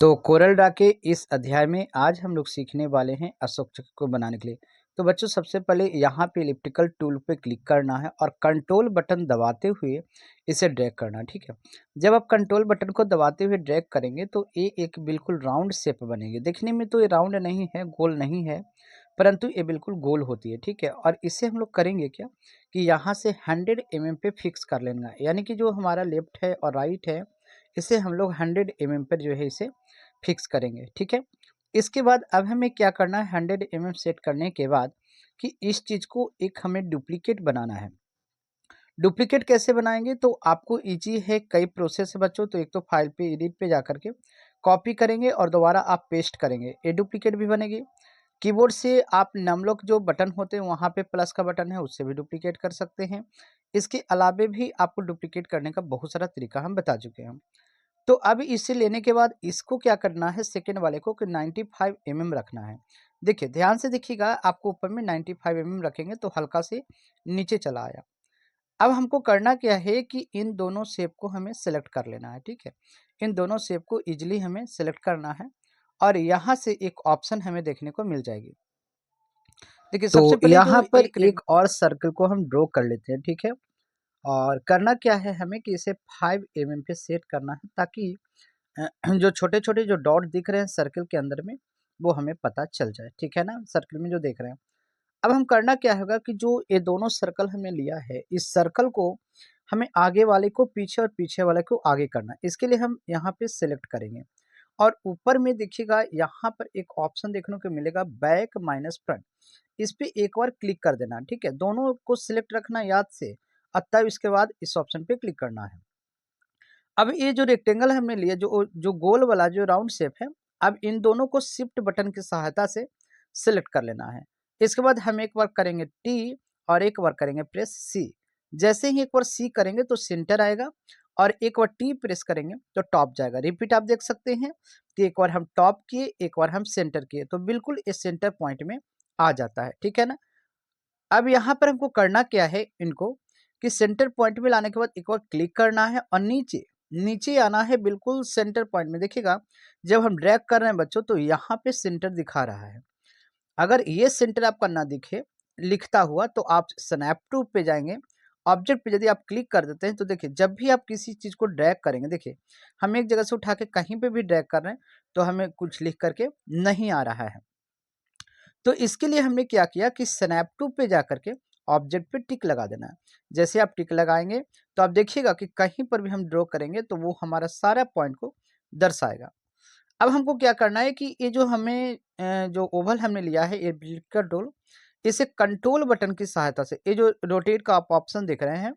तो Corel Draw के इस अध्याय में आज हम लोग सीखने वाले हैं अशोक चक्र को बनाने के लिए। तो बच्चों सबसे पहले यहाँ पे इलिप्टिकल टूल पे क्लिक करना है और कंट्रोल बटन दबाते हुए इसे ड्रैग करना है। ठीक है, जब आप कंट्रोल बटन को दबाते हुए ड्रैग करेंगे तो ये एक बिल्कुल राउंड शेप बनेगी। देखने में तो ये राउंड नहीं है, गोल नहीं है, परंतु ये बिल्कुल गोल होती है। ठीक है, और इसे हम लोग करेंगे क्या कि यहाँ से 100 mm पे फिक्स कर लेना, यानी कि जो हमारा लेफ्ट है और राइट है इसे हम लोग 100 mm पर जो है इसे फिक्स करेंगे। ठीक है, इसके बाद अब हमें क्या करना है, 100 mm सेट करने के बाद कि इस चीज़ को एक हमें डुप्लीकेट बनाना है। डुप्लीकेट कैसे बनाएंगे, तो आपको इजी है, कई प्रोसेस है बच्चों। तो एक तो फाइल पे एडिट पे जा करके कॉपी करेंगे और दोबारा आप पेस्ट करेंगे, ये डुप्लीकेट भी बनेगी। कीबोर्ड से आप नमलोक जो बटन होते हैं वहाँ पे प्लस का बटन है उससे भी डुप्लीकेट कर सकते हैं। इसके अलावे भी आपको डुप्लीकेट करने का बहुत सारा तरीका हम बता चुके हैं। तो अब इसे लेने के बाद इसको क्या करना है, सेकेंड वाले को कि 95 mm रखना है। देखिए ध्यान से देखिएगा, आपको ऊपर में 95 mm रखेंगे तो हल्का से नीचे चला आया। अब हमको करना क्या है कि इन दोनों शेप को हमें सेलेक्ट कर लेना है। ठीक है, इन दोनों शेप को इजीली हमें सेलेक्ट करना है और यहाँ से एक ऑप्शन हमें देखने को मिल जाएगी। देखिए तो सबसे पहले जो यहाँ पर एक एक और सर्कल को हम ड्रॉ कर लेते हैं। ठीक है, और करना क्या है हमें कि इसे 5 mm पे सेट करना है ताकि जो छोटे छोटे जो डॉट दिख रहे हैं सर्कल के अंदर में वो हमें पता चल जाए। ठीक है ना, सर्कल में जो देख रहे हैं। अब हम करना क्या होगा कि जो ये दोनों सर्कल हमने लिया है इस सर्कल को हमें आगे वाले को पीछे और पीछे वाले को आगे करना है। इसके लिए हम यहाँ पे सिलेक्ट करेंगे और ऊपर में देखिएगा यहाँ पर एक ऑप्शन देखने को मिलेगा बैक माइनस फ्रंट, इस पे एक बार क्लिक कर देना। ठीक है, दोनों को सिलेक्ट रखना याद से, और तब इसके बाद इस ऑप्शन पे क्लिक करना है। अब ये जो रेक्टेंगल हमने लिया, जो जो गोल वाला जो राउंड शेप है, अब इन दोनों को शिफ्ट बटन की सहायता से सिलेक्ट कर लेना है। इसके बाद हम एक बार करेंगे टी और एक बार करेंगे प्रेस सी। जैसे ही एक बार सी करेंगे तो सेंटर आएगा और एक बार टी प्रेस करेंगे तो टॉप जाएगा। रिपीट आप देख सकते हैं कि एक बार हम टॉप किए, एक बार हम सेंटर किए, तो बिल्कुल इस सेंटर पॉइंट में आ जाता है। ठीक है ना, अब यहाँ पर हमको करना क्या है, इनको कि सेंटर पॉइंट में लाने के बाद एक बार क्लिक करना है और नीचे नीचे आना है बिल्कुल सेंटर पॉइंट में। देखिएगा जब हम ड्रैग कर रहे हैं बच्चों तो यहाँ पे सेंटर दिखा रहा है। अगर ये सेंटर आपका ना दिखे लिखता हुआ तो आप स्नैप टू पे जाएंगे, ऑब्जेक्ट पे यदि आप क्लिक कर देते हैं तो देखिए जब भी आप किसी चीज़ को ड्रैग करेंगे, देखिए हम एक जगह से उठा के कहीं पे भी ड्रैग कर रहे हैं तो हमें कुछ लिख करके नहीं आ रहा है। तो इसके लिए हमने क्या किया कि स्नैप टू पे जा करके ऑब्जेक्ट पे टिक लगा देना है। जैसे आप टिक लगाएंगे तो आप देखिएगा कि कहीं पर भी हम ड्रॉ करेंगे तो वो हमारा सारा पॉइंट को दर्शाएगा। अब हमको क्या करना है कि ये जो हमें जो ओवल हमने लिया है ये का टूल, इसे कंट्रोल बटन की सहायता से, ये जो रोटेट का आप ऑप्शन देख रहे हैं,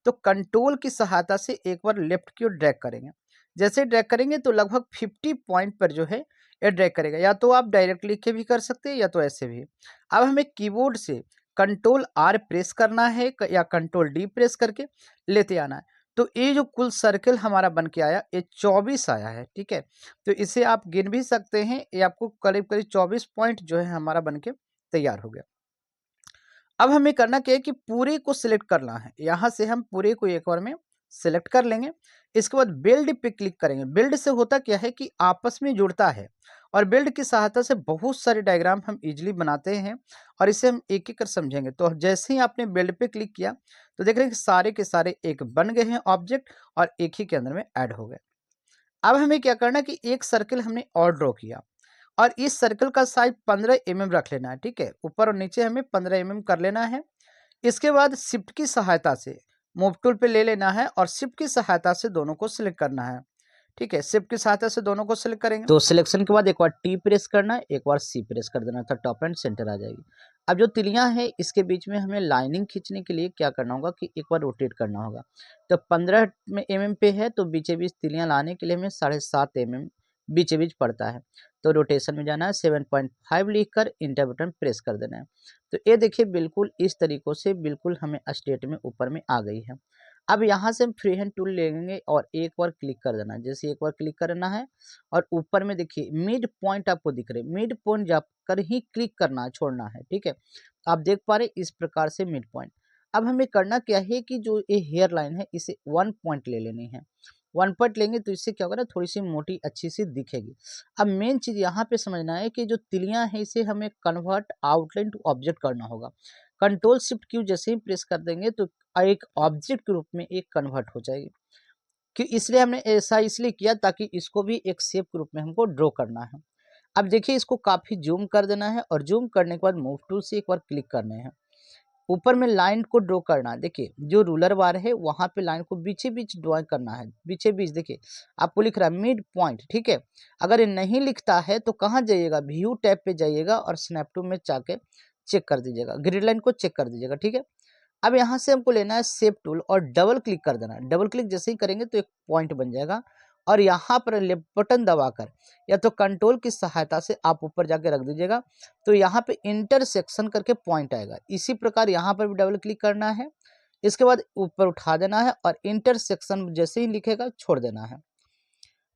तो कंट्रोल की सहायता से एक बार लेफ्ट की ओर ड्रैग करेंगे। जैसे ड्रैग करेंगे तो लगभग 50 पॉइंट पर जो है ये ड्रैग करेगा। या तो आप डायरेक्ट लिख के भी कर सकते हैं या तो ऐसे भी। अब हमें कीबोर्ड से कंट्रोल आर प्रेस करना है या कंट्रोल डी प्रेस करके लेते आना है। तो ये जो कुल सर्कल हमारा बन के आया ये 24 आया है। ठीक है, तो इसे आप गिन भी सकते हैं, ये आपको करीब करीब 24 पॉइंट जो है हमारा बन के तैयार हो गया। अब हमें करना क्या है कि पूरे को सिलेक्ट करना है। यहाँ से हम पूरे को एक बार में सिलेक्ट कर लेंगे। इसके बाद बिल्ड पे क्लिक करेंगे। बिल्ड से होता क्या है कि आपस में जुड़ता है और बिल्ड की सहायता से बहुत सारे डायग्राम हम इजीली बनाते हैं और इसे हम एक एक कर समझेंगे। तो जैसे ही आपने बिल्ड पे क्लिक किया तो देख रहे हैं कि सारे के सारे एक बन गए हैं ऑब्जेक्ट और एक ही के अंदर में ऐड हो गए। अब हमें क्या करना है कि एक सर्कल हमने और ड्रॉ किया और इस सर्कल का साइज 15 mm रख लेना है। ठीक है, ऊपर और नीचे हमें 15 mm कर लेना है। इसके बाद शिफ्ट की सहायता से मूव टूल पे ले लेना है और शिफ्ट की सहायता से दोनों को सिलेक्ट करना है। ठीक है, शिफ्ट की सहायता से दोनों को सिलेक्ट करेंगे तो सिलेक्शन के बाद एक बार टी प्रेस करना है, एक बार सी प्रेस कर देना था, टॉप एंड सेंटर आ जाएगी। अब जो तिलियां है इसके बीच में हमें लाइनिंग खींचने के लिए क्या करना होगा कि एक बार रोटेट करना होगा। तो 15 mm पे है तो बीचे बीच तिलियां लाने के लिए हमें 7.5 mm बीचे बीच पड़ता है। तो रोटेशन में जाना है, 7.5 लिख कर इंटर बटन प्रेस कर देना है। तो ये देखिए बिल्कुल इस तरीकों से बिल्कुल हमें स्टेट में ऊपर में आ गई है। अब यहाँ से हम फ्री हैंड टूल लेंगे और एक बार क्लिक कर देना है। जैसे एक बार क्लिक करना है और ऊपर में देखिए मिड पॉइंट आपको दिख रहे, मिड पॉइंट जाकर ही क्लिक करना है, छोड़ना है। ठीक है, आप देख पा रहे इस प्रकार से मिड पॉइंट। अब हमें करना क्या है कि जो ये हेयर लाइन है इसे 1 पॉइंट ले लेनी है। 1 पॉइंट लेंगे तो इससे क्या होगा ना, थोड़ी सी मोटी अच्छी सी दिखेगी। अब मेन चीज़ यहाँ पे समझना है कि जो तिलियाँ हैं इसे हमें कन्वर्ट आउटलाइन टू ऑब्जेक्ट करना होगा। कंट्रोल शिफ्ट क्यू जैसे ही प्रेस कर देंगे तो एक ऑब्जेक्ट के रूप में एक कन्वर्ट हो जाएगी। कि इसलिए हमने ऐसा इसलिए किया ताकि इसको भी एक शेप के रूप में हमको ड्रॉ करना है। अब देखिए इसको काफ़ी ज़ूम कर देना है और ज़ूम करने के बाद मूव टूल से एक बार क्लिक करना है। ऊपर में लाइन को ड्रॉ करना है। देखिए जो रूलर बार है वहाँ पे लाइन को बीचे-बीच ड्रॉ करना है। बीचे-बीच देखिए आपको लिख रहा है मिड पॉइंट, ठीक है? अगर ये नहीं लिखता है तो कहाँ जाइएगा, व्यू टैब पे जाइएगा और स्नैप टूल में जाके चेक कर दीजिएगा। ग्रिड लाइन को चेक कर दीजिएगा, ठीक है? अब यहाँ से हमको लेना है शेप टूल और डबल क्लिक कर देना है। डबल क्लिक जैसे ही करेंगे तो एक पॉइंट बन जाएगा और यहाँ पर लेफ्ट बटन दबाकर या तो कंट्रोल की सहायता से आप ऊपर जाके रख दीजिएगा, तो यहाँ पे इंटरसेक्शन करके पॉइंट आएगा। इसी प्रकार यहाँ पर भी डबल क्लिक करना है, इसके बाद ऊपर उठा देना है और इंटरसेक्शन जैसे ही लिखेगा छोड़ देना है।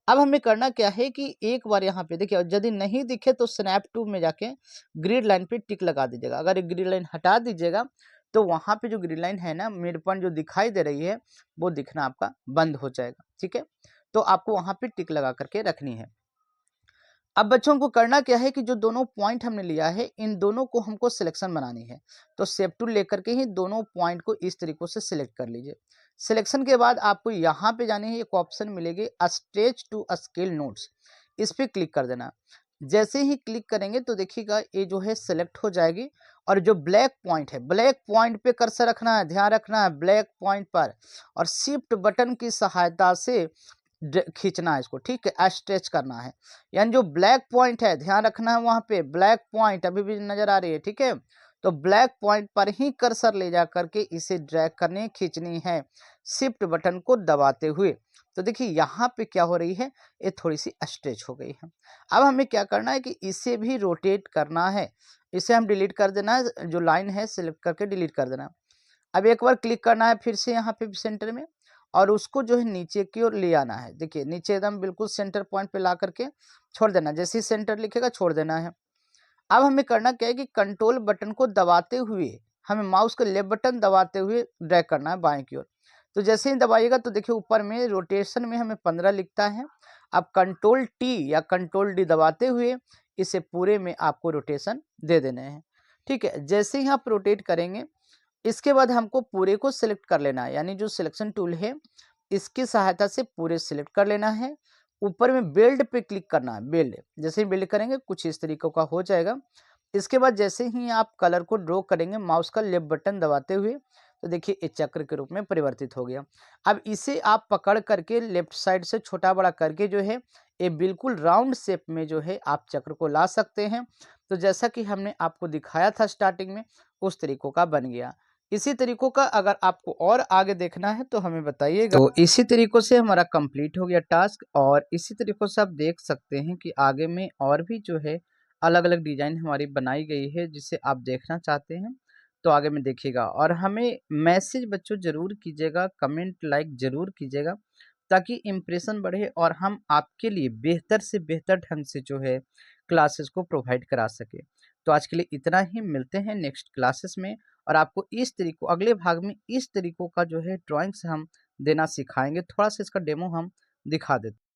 अब हमें करना क्या है कि एक बार यहाँ पे देखिए, यदि नहीं दिखे तो स्नैप टूल में जाके ग्रिड लाइन पे टिक लगा दीजिएगा। अगर ग्रिड लाइन हटा दीजिएगा तो वहाँ पे जो ग्रिड लाइन है ना, मिड पॉइंट जो दिखाई दे रही है वो दिखना आपका बंद हो जाएगा, ठीक है? तो आपको वहाँ पे टिक लगा करके रखनी है। अब बच्चों को करना क्या है कि जो दोनों पॉइंट हमने लिया है इन दोनों को हमको सिलेक्शन बनानी है। तो शेप टूल लेकर के ही दोनों पॉइंट को इस तरीके से सिलेक्ट कर लीजिए। सिलेक्शन के बाद आपको यहाँ पे जाने ही एक ऑप्शन मिलेगी स्ट्रेच टू स्केल नोट्स, इस पे क्लिक कर देना। जैसे ही क्लिक करेंगे तो देखिएगा ये जो है सिलेक्ट हो जाएगी और जो ब्लैक पॉइंट है, ब्लैक पॉइंट पे कर्सर रखना है, ध्यान रखना है ब्लैक पॉइंट पर और शिफ्ट बटन की सहायता से खींचना है इसको, ठीक है? स्ट्रेच करना है, यानी जो ब्लैक पॉइंट है ध्यान रखना है, वहां पे ब्लैक पॉइंट अभी भी नजर आ रही है, ठीक है? तो ब्लैक पॉइंट पर ही कर्सर ले जा करके इसे ड्रैग करने खींचनी है शिफ्ट बटन को दबाते हुए। तो देखिए यहाँ पे क्या हो रही है, ये थोड़ी सी स्ट्रेच हो गई है। अब हमें क्या करना है कि इसे भी रोटेट करना है। इसे हम डिलीट कर देना है, जो लाइन है सिलेक्ट करके डिलीट कर देना। अब एक बार क्लिक करना है फिर से यहाँ पे सेंटर में और उसको जो है नीचे की ओर ले आना है। देखिए नीचे एकदम बिल्कुल सेंटर पॉइंट पे ला करके छोड़ देना, जैसे ही सेंटर लिखेगा छोड़ देना है। अब हमें करना क्या है कि कंट्रोल बटन को दबाते हुए हमें माउस का लेफ्ट बटन दबाते हुए ड्रैग करना है बाएं की ओर। तो जैसे ही दबाइएगा तो देखिए ऊपर में रोटेशन में हमें 15 लिखता है। अब कंट्रोल टी या कंट्रोल डी दबाते हुए इसे पूरे में आपको रोटेशन दे देने हैं, ठीक है? जैसे ही आप रोटेट करेंगे इसके बाद हमको पूरे को सिलेक्ट कर लेना है, यानी जो सिलेक्शन टूल है इसकी सहायता से पूरे सिलेक्ट कर लेना है। ऊपर में बिल्ड पे क्लिक करना है, बिल्ड जैसे ही बिल्ड करेंगे कुछ इस तरीके का हो जाएगा। इसके बाद जैसे ही आप कलर को ड्रॉ करेंगे माउस का लेफ्ट बटन दबाते हुए तो देखिए ये चक्र के रूप में परिवर्तित हो गया। अब इसे आप पकड़ करके लेफ्ट साइड से छोटा बड़ा करके जो है ये बिल्कुल राउंड शेप में जो है आप चक्र को ला सकते हैं। तो जैसा कि हमने आपको दिखाया था स्टार्टिंग में उस तरीकों का बन गया। इसी तरीकों का अगर आपको और आगे देखना है तो हमें बताइएगा। तो इसी तरीकों से हमारा कंप्लीट हो गया टास्क और इसी तरीकों से आप देख सकते हैं कि आगे में और भी जो है अलग-अलग डिज़ाइन हमारी बनाई गई है जिसे आप देखना चाहते हैं तो आगे में देखिएगा और हमें मैसेज बच्चों ज़रूर कीजिएगा, कमेंट लाइक ज़रूर कीजिएगा ताकि इम्प्रेशन बढ़े और हम आपके लिए बेहतर से बेहतर ढंग से जो है क्लासेस को प्रोवाइड करा सके। तो आज के लिए इतना ही, मिलते हैं नेक्स्ट क्लासेस में और आपको इस तरीकों अगले भाग में इस तरीकों का जो है ड्राइंग्स हम देना सिखाएँगे। थोड़ा-सा इसका डेमो हम दिखा देते हैं।